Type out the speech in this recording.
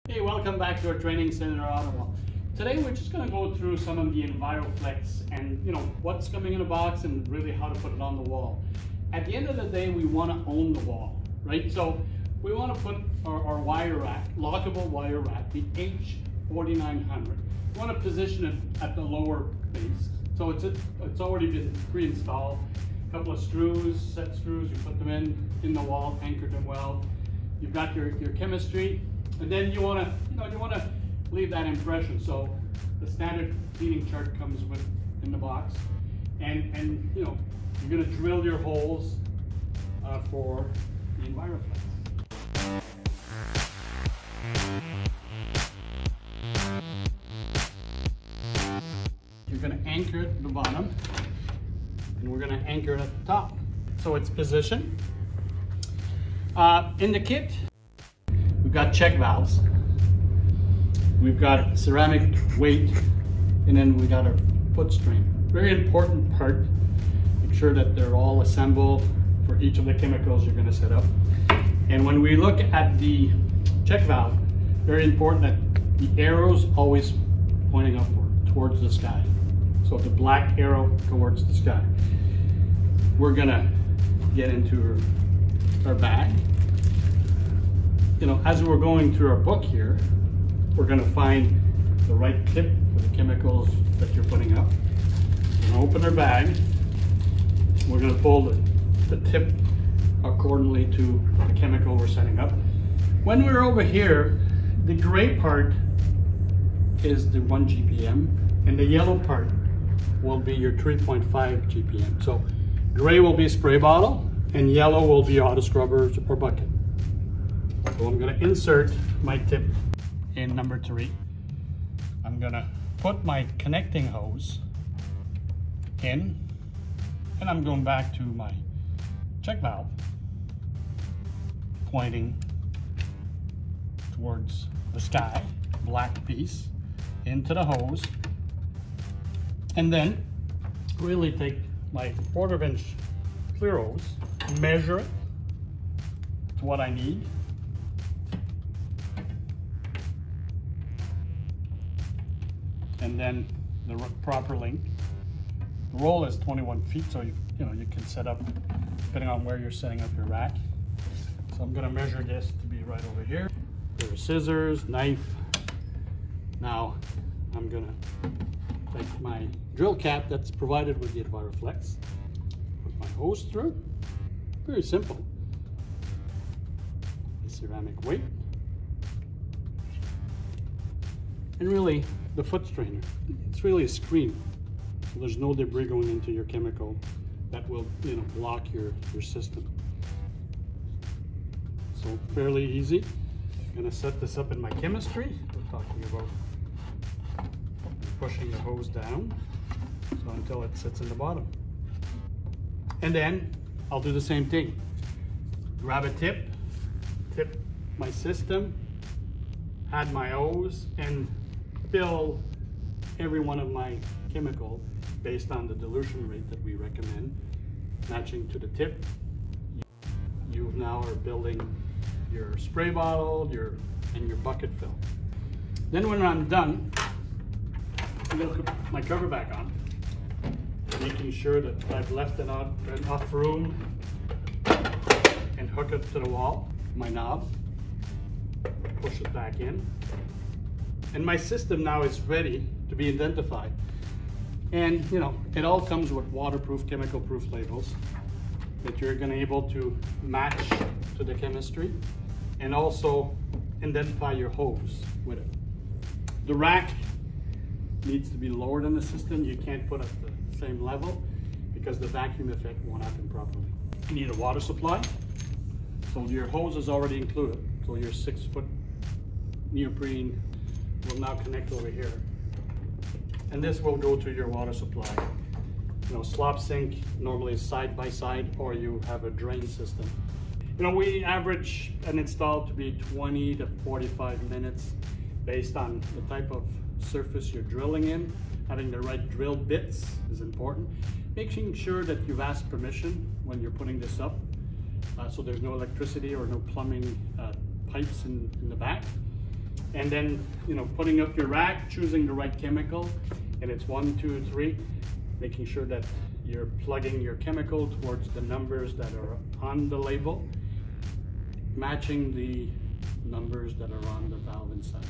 Hey, welcome back to our training center, Ottawa. Today we're just going to go through some of the EnviroFlex and what's coming in a box and really how to put it on the wall. At the end of the day, we want to own the wall, right? So we want to put our wire rack, lockable wire rack, the H4900. We want to position it at the lower base. So it's already been pre-installed. A couple of screws, set screws, you put them in the wall, anchored them well. You've got your chemistry. And then you want to leave that impression. So the standard heating chart comes in the box, and you're going to drill your holes for the EnviroFlex. You're going to anchor it at the bottom, and we're going to anchor it at the top. So it's positioned. In the kit, we've got check valves, we've got ceramic weight, and then we got our foot string. Very important part. Make sure that they're all assembled for each of the chemicals you're going to set up. And when we look at the check valve, very important that the arrow's always pointing upward towards the sky. So the black arrow towards the sky. We're going to get into our bag. As we're going through our book here, we're going to find the right tip for the chemicals that you're putting up. We're going to open our bag. We're going to pull the tip accordingly to the chemical we're setting up. When we're over here, the gray part is the 1 GPM, and the yellow part will be your 3.5 GPM. So gray will be spray bottle, and yellow will be auto scrubbers or bucket. So I'm going to insert my tip in number 3. I'm going to put my connecting hose in, and I'm going back to my check valve, pointing towards the sky, black piece, into the hose, and then really take my 1/4 inch clear hose, measure it to what I need, and then the proper length. The roll is 21 feet, so you can set up depending on where you're setting up your rack. So I'm going to measure this to be right over here. There are scissors, knife. Now I'm going to take my drill cap that's provided with the EnviroFlex, put my hose through. Very simple. The ceramic weight, and really the foot strainer. It's really a screen, so there's no debris going into your chemical that will block your system. So fairly easy. I'm going to set this up in my chemistry. We're talking about pushing the hose down so until it sits in the bottom, and then I'll do the same thing. Grab a tip my system, add my hose, and fill every one of my chemical based on the dilution rate that we recommend, matching to the tip. You now are building your spray bottle, and your bucket fill. Then when I'm done, I'm going to put my cover back on, making sure that I've left enough room, and hook it to the wall, my knob, push it back in. And my system now is ready to be identified. And it all comes with waterproof, chemical-proof labels that you're going to be able to match to the chemistry, and also identify your hose with it. The rack needs to be lower than the system. You can't put it at the same level because the vacuum effect won't happen properly. You need a water supply. So your hose is already included. So your 6-foot neoprene will now connect over here. And this will go to your water supply. Slop sink normally is side by side, or you have a drain system. We average an install to be 20 to 45 minutes based on the type of surface you're drilling in. Having the right drill bits is important. Making sure that you've asked permission when you're putting this up, so there's no electricity or no plumbing pipes in the back. And then, putting up your rack, choosing the right chemical, and it's 1, 2, 3, making sure that you're plugging your chemical towards the numbers that are on the label, matching the numbers that are on the valve inside.